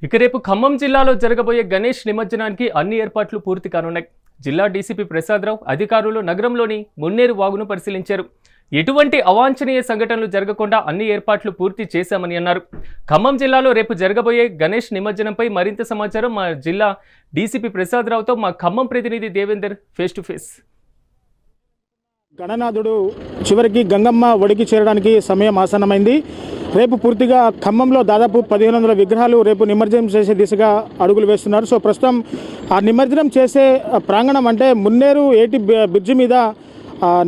ఇక రేపు ఖమ్మం జిల్లాలో జరగబోయే గణేష్ నిమజ్జనానికి అన్ని ఏర్పాట్లు పూర్తి కానున్నాయి. జిల్లా డీసీపీ ప్రసాదరావు అధికారులు నగరంలోని మున్నేరు వాగును పరిశీలించారు. ఎటువంటి అవాంఛనీయ సంఘటనలు జరగకుండా అన్ని ఏర్పాట్లు పూర్తి చేశామని అన్నారు. ఖమ్మం జిల్లాలో రేపు జరగబోయే గణేష్ నిమజ్జనంపై మరింత సమాచారం మా జిల్లా డీసీపీ ప్రసాదరావుతో మా ఖమ్మం ప్రతినిధి దేవేందర్ ఫేస్ టు ఫేస్. గణనాథుడు చివరికి గంగమ్మ ఒడికి చేరడానికి సమయం ఆసన్నమైంది. రేపు పూర్తిగా ఖమ్మంలో దాదాపు 1500 విగ్రహాలు రేపు నిమజ్జనం చేసే దిశగా అడుగులు వేస్తున్నారు. సో ప్రస్తుతం ఆ నిమజ్జనం చేసే ప్రాంగణం అంటే మున్నేరు ఏటి బ్రిడ్జి మీద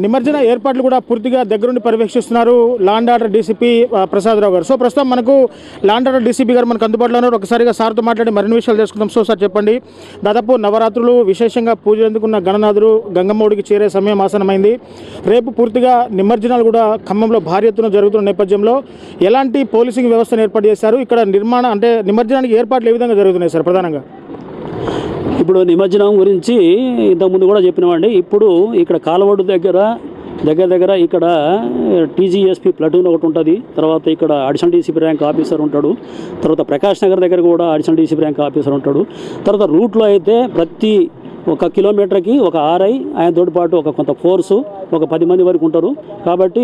నిమజ్జన ఏర్పాట్లు కూడా పూర్తిగా దగ్గరుండి పర్యవేక్షిస్తున్నారు law and order DCP Prasada Rao గారు. సో ప్రస్తుతం మనకు లా అండ్ ఆర్డర్ డీసీపీ గారు మనకు అందుబాటులో ఉన్నారు. ఒకసారిగా సార్తో మాట్లాడి మరిన్ని విషయాలు తెలుసుకుందాం. సో సార్ చెప్పండి, దాదాపు నవరాత్రులు విశేషంగా పూజలు అందుకున్న గణనాథుడు గంగమ్మడికి చేరే సమయం ఆసనమైంది. రేపు పూర్తిగా నిమజ్జనాలు కూడా ఖమ్మంలో భారీ ఎత్తున జరుగుతున్న నేపథ్యంలో ఎలాంటి పోలీసింగ్ వ్యవస్థను ఏర్పాటు చేశారు? ఇక్కడ నిమజ్జనానికి ఏర్పాట్లు ఏ విధంగా జరుగుతున్నాయి సార్? ప్రధానంగా ఇప్పుడు నిమజ్జనం గురించి ఇంతకుముందు కూడా చెప్పినామండి. ఇప్పుడు ఇక్కడ కాలవడ్డు దగ్గర ఇక్కడ టీజీఎస్పీ ప్లటూన్ ఒకటి ఉంటుంది. తర్వాత ఇక్కడ అడిషనల్ డీసీపీ ర్యాంక్ ఆఫీసర్ ఉంటాడు. తర్వాత ప్రకాష్ నగర్ దగ్గర కూడా అడిషనల్ డీసీపీ ర్యాంక్ ఆఫీసర్ ఉంటాడు. తర్వాత రూట్లో అయితే ప్రతి 1 కిలోమీటర్కి ఒక ఆర్ఐ, ఆయనతో పాటు ఒక కొంత ఫోర్సు, ఒక 10 మంది వరకు ఉంటారు. కాబట్టి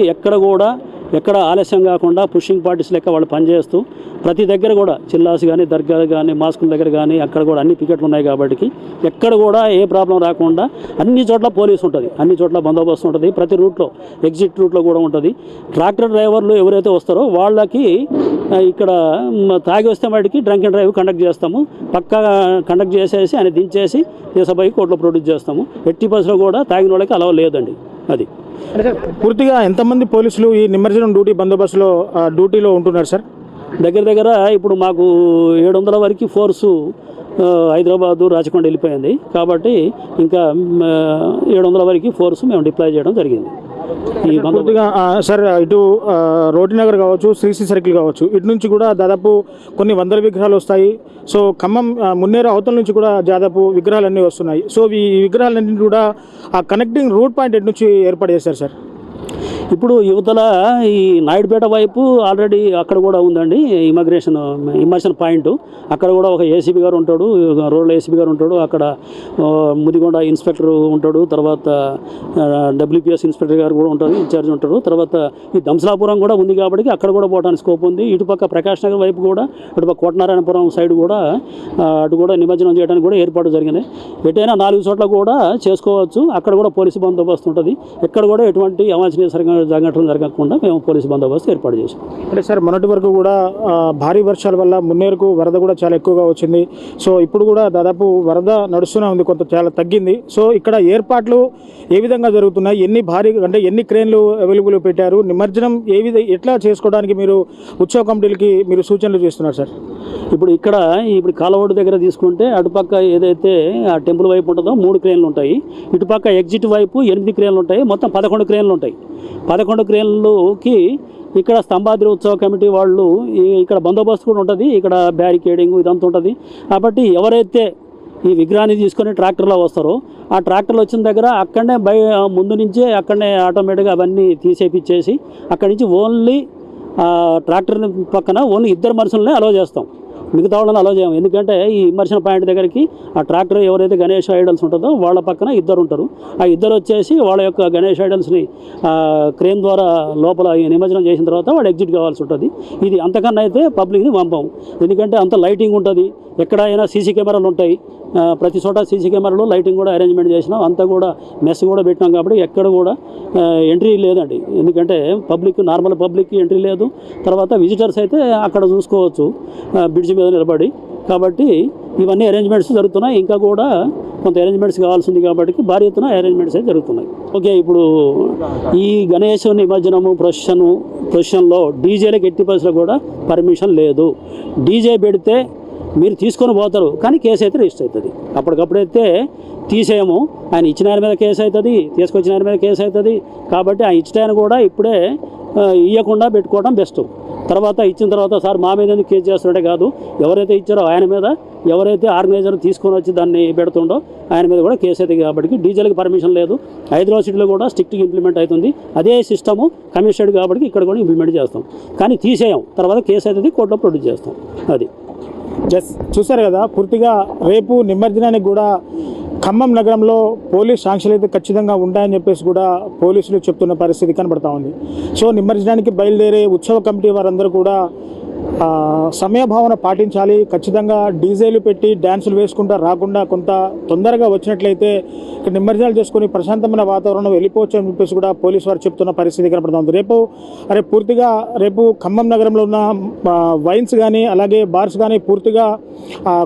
ఎక్కడ ఆలస్యం కాకుండా పుషింగ్ పార్టీస్ లెక్క వాళ్ళు పనిచేస్తూ ప్రతి దగ్గర కూడా చిల్లాస్ కానీ దర్గాలు కానీ మాస్కుల దగ్గర కానీ అక్కడ కూడా అన్ని పికెట్లు ఉన్నాయి. కాబట్టి ఎక్కడ కూడా ఏ ప్రాబ్లం రాకుండా అన్ని చోట్ల పోలీసు ఉంటుంది, అన్ని చోట్ల బందోబస్తు ఉంటుంది. ప్రతి రూట్లో ఎగ్జిట్ రూట్లో కూడా ఉంటుంది. ట్రాక్టర్ డ్రైవర్లు ఎవరైతే వస్తారో వాళ్ళకి ఇక్కడ తాగి వస్తే వాటికి డ్రంక్ అండ్ డ్రైవ్ కండక్ట్ చేస్తాము. పక్కా కండక్ట్ చేసేసి ఆయన దించేసి దేశపైకి కోర్టులో ప్రొడ్యూస్ చేస్తాము. ఎట్టి బస్సులో కూడా తాగిన వాళ్ళకి అలవ లేదండి. అది పూర్తిగా ఎంతమంది పోలీసులు ఈ నిమజ్జనం బందోబస్తులో డ్యూటీలో ఉంటున్నారు సార్? దగ్గర ఇప్పుడు మాకు 700 వరకు ఫోర్సు హైదరాబాదు రాచకొండ వెళ్ళిపోయింది. కాబట్టి ఇంకా 700 వరకు ఫోర్సు మేము డిప్లాయ్ చేయడం జరిగింది. ఈ పూర్తిగా సార్ ఇటు రోటినగర్ కావచ్చు, శ్రీశ్రీ సర్కిల్ కావచ్చు, ఇటు నుంచి కూడా దాదాపు కొన్ని 100 విగ్రహాలు వస్తాయి. సో ఖమ్మం మున్నేరు అవతల నుంచి కూడా దాదాపు విగ్రహాలన్నీ వస్తున్నాయి. సో ఈ విగ్రహాలన్నీ కూడా ఆ కనెక్టింగ్ రూట్ పాయింట్ ఎటు నుంచి ఏర్పాటు చేశారు సార్? ఇప్పుడు యువతల ఈ నాయుడుపేట వైపు ఆల్రెడీ అక్కడ కూడా ఉందండి ఇమర్షన్ పాయింట్. అక్కడ కూడా ఒక ఏసీబీ గారు ఉంటాడు, రోడ్ల ఏసీబీ గారు ఉంటాడు. అక్కడ ముదిగొండ ఇన్స్పెక్టర్ ఉంటాడు. తర్వాత డబ్ల్యూపీఎస్ ఇన్స్పెక్టర్ గారు కూడా ఉంటారు, ఇన్ఛార్జ్ ఉంటారు. తర్వాత ఈ దంసలాపురం కూడా ఉంది కాబట్టి అక్కడ కూడా పోవడానికి స్కోప్ ఉంది. ఇటుపక్క ప్రకాష్ నగర్ వైపు కూడా, ఇటుపక్క కోటనారాయణపురం సైడ్ కూడా అటు కూడా నిమజ్జనం చేయడానికి కూడా ఏర్పాటు జరిగినాయి. ఎటైనా 4 చోట్ల కూడా చేసుకోవచ్చు. అక్కడ కూడా పోలీసు బందోబస్తు ఉంటుంది. ఎక్కడ కూడా ఎటువంటి అవాంఛనీయ సంఘటనలు జరగకుండా మేము పోలీసు బందోబస్తు ఏర్పాటు చేసాం. అంటే సార్ మొన్నటి వరకు కూడా భారీ వర్షాల వల్ల మున్నేరుకు వరద కూడా చాలా ఎక్కువగా వచ్చింది. సో ఇప్పుడు కూడా దాదాపు వరద నడుస్తూనే ఉంది, కొంత చాలా తగ్గింది. సో ఇక్కడ ఏర్పాట్లు ఏ విధంగా జరుగుతున్నాయి? ఎన్ని క్రేన్లు అవైలబుల్ పెట్టారు? నిమజ్జనం ఎట్లా చేసుకోవడానికి మీరు ఉత్సవ కమిటీలకి మీరు సూచనలు చేస్తున్నారు సార్? ఇప్పుడు కాలవోడు దగ్గర తీసుకుంటే అటుపక్క ఏదైతే ఆ టెంపుల్ వైపు ఉంటుందో 3 క్రేన్లు ఉంటాయి. ఇటుపక్క ఎగ్జిట్ వైపు 8 క్రేన్లు ఉంటాయి. మొత్తం 11 క్రేన్లు ఉంటాయి. 11 క్రేన్లుకి ఇక్కడ స్తంభాద్రి ఉత్సవ కమిటీ వాళ్ళు ఇక్కడ బందోబస్తు కూడా ఉంటుంది. ఇక్కడ బ్యారికేడింగ్ ఇదంతా ఉంటుంది. కాబట్టి ఎవరైతే ఈ విగ్రహాన్ని తీసుకొని ట్రాక్టర్లో వస్తారో ఆ ట్రాక్టర్లు వచ్చిన దగ్గర అక్కడనే ముందు నుంచే అక్కడనే ఆటోమేటిక్గా అవన్నీ తీసేపిచ్చేసి అక్కడి నుంచి ఓన్లీ ట్రాక్టర్ పక్కన ఓన్లీ 2 మనుషులనే అలౌ చేస్తాం. మిగతా వాళ్ళని అలౌ చేయము. ఎందుకంటే ఈ ఇమర్షన్ పాయింట్ దగ్గరికి ఆ ట్రాక్టర్ ఎవరైతే గణేష్ ఐడల్స్ ఉంటుందో వాళ్ళ పక్కన 2 ఉంటారు. ఆ 2 వచ్చేసి వాళ్ళ యొక్క గణేష్ ఐడల్స్ని క్రేన్ ద్వారా లోపల నిమజ్జనం చేసిన తర్వాత వాడు ఎగ్జిట్ కావాల్సి ఉంటుంది. ఇది అంతకన్నా అయితే పబ్లిక్ని పంపాము. ఎందుకంటే అంత లైటింగ్ ఉంటుంది. ఎక్కడైనా సీసీ కెమెరాలు ఉంటాయి. ప్రతి చోట సీసీ కెమెరాలు లైటింగ్ కూడా అరేంజ్మెంట్ చేసినాం. అంతా కూడా మెస్ కూడా పెట్టినాం. కాబట్టి ఎక్కడ కూడా ఎంట్రీ లేదండి. ఎందుకంటే నార్మల్ పబ్లిక్కి ఎంట్రీ లేదు. తర్వాత విజిటర్స్ అయితే అక్కడ చూసుకోవచ్చు బ్రిడ్జ్ మీద నిలబడి. కాబట్టి ఇవన్నీ అరేంజ్మెంట్స్ జరుగుతున్నాయి. ఇంకా కూడా కొంత అరేంజ్మెంట్స్ కావాల్సింది కాబట్టి భారీ ఎత్తున అరేంజ్మెంట్స్ అయితే జరుగుతున్నాయి. ఓకే, ఇప్పుడు ఈ గణేష్ నిమజ్జనము ప్రొసెషన్లో డీజేలకు ఎట్టి పరిస్థితుల్లో కూడా పర్మిషన్ లేదు. డీజే పెడితే మీరు తీసుకొని పోతారు, కానీ కేసు అయితే రిజిస్టర్ అవుతుంది. అప్పటికప్పుడైతే తీసేయము. ఆయన ఇచ్చిన ఆయన మీద కేసు అవుతుంది, తీసుకొచ్చిన ఆయన మీద కేసు అవుతుంది. కాబట్టి ఆ ఇచ్చిన ఆయన కూడా ఇప్పుడే ఇవ్వకుండా పెట్టుకోవడం బెస్ట్. తర్వాత ఇచ్చిన తర్వాత సార్ మా మీద కేసు చేస్తున్నట్టే కాదు, ఎవరైతే ఇచ్చారో ఆయన మీద, ఎవరైతే ఆర్గనైజర్ తీసుకొని వచ్చి దాన్ని పెడుతుండో ఆయన మీద కూడా కేసు అవుతుంది. కాబట్టి డీజేలకు పర్మిషన్ లేదు. హైదరాబాద్ సిటీలో కూడా స్ట్రిక్ట్గా ఇంప్లిమెంట్ అవుతుంది. అదే సిస్టము కమిషనర్డ్ కాబట్టి ఇక్కడ కూడా ఇంప్లిమెంట్ చేస్తాం. కానీ తీసేయం. తర్వాత కేసు అవుతుంది, కోర్టులో ప్రొడ్యూస్ చేస్తాం. అది చూశారు కదా, పూర్తిగా రేపు నిమజ్జనానికి కూడా ఖమ్మం నగరంలో పోలీస్ ఆంక్షలు అయితే ఖచ్చితంగా ఉంటాయని చెప్పేసి కూడా పోలీసులు చెప్తున్న పరిస్థితి కనబడతా ఉంది. సో నిమజ్జనానికి బయలుదేరే ఉత్సవ కమిటీ వారందరూ కూడా సమయభావన పాటించాలి. ఖచ్చితంగా డీజేలు పెట్టి డ్యాన్సులు వేసుకుంటా రాకుండా కొంత తొందరగా వచ్చినట్లయితే ఇక్కడ నిమజ్జనాలు చేసుకుని ప్రశాంతమైన వాతావరణం వెళ్ళిపోవచ్చు అని చెప్పేసి కూడా పోలీసు వారు చెప్తున్న పరిస్థితి కనపడుతుంది. పూర్తిగా రేపు ఖమ్మం నగరంలో ఉన్న వైన్స్ కానీ అలాగే బార్స్ కానీ పూర్తిగా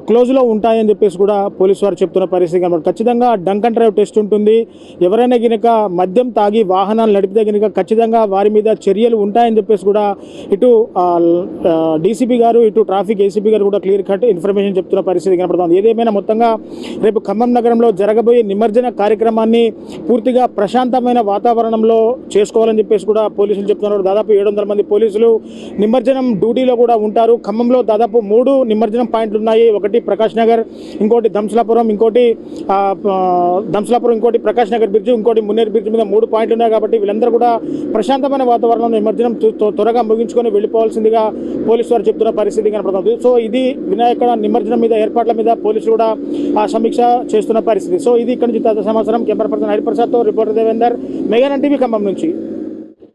క్లోజ్లో ఉంటాయని చెప్పేసి కూడా పోలీసు వారు చెప్తున్న పరిస్థితి కనపడుతుంది. ఖచ్చితంగా డంక్ అండ్ డ్రైవ్ టెస్ట్ ఉంటుంది. ఎవరైనా గినక మద్యం తాగి వాహనాలు నడిపితే గినక ఖచ్చితంగా వారి మీద చర్యలు ఉంటాయని చెప్పేసి కూడా ఇటు డీసీపీ గారు ఇటు ట్రాఫిక్ ఏసీపీ గారు కూడా క్లియర్ కట్ ఇన్ఫర్మేషన్ చెప్తున్న పరిస్థితి కనపడుతుంది. ఏదేమైనా మొత్తంగా రేపు ఖమ్మం నగరంలో జరగబోయే నిమజ్జన కార్యక్రమాన్ని పూర్తిగా ప్రశాంతమైన వాతావరణంలో చేసుకోవాలని చెప్పేసి కూడా పోలీసులు చెప్తున్నారు. దాదాపు 700 మంది పోలీసులు నిమజ్జనం డ్యూటీలో కూడా ఉంటారు. ఖమ్మంలో దాదాపు 3 నిమజ్జనం పాయింట్లు ఉన్నాయి. ఒకటి ప్రకాష్ నగర్, ఇంకోటి దంసలాపురం, ఇంకోటి ప్రకాష్ నగర్ బ్రిడ్జ్, ఇంకోటి మున్నేరు బ్రిడ్జ్ మీద 3 పాయింట్లు ఉన్నాయి. కాబట్టి వీళ్ళందరూ కూడా ప్రశాంతమైన వాతావరణంలో నిమజ్జనం త్వరగా ముగించుకొని వెళ్ళిపోవాల్సిందిగా పోలీసు వారు చెప్తున్న పరిస్థితి కనపడుతుంది. సో ఇది వినాయక నిమజ్జనం మీద ఏర్పాట్ల మీద పోలీసులు కూడా సమీక్ష చేస్తున్న పరిస్థితి. సో ఇది ఇక్కడ నుంచి తాజా సమాచారం. కెమెరా పర్సన్ హరిప్రసాద్తో reporter Devender, mega TV Khammam నుంచి.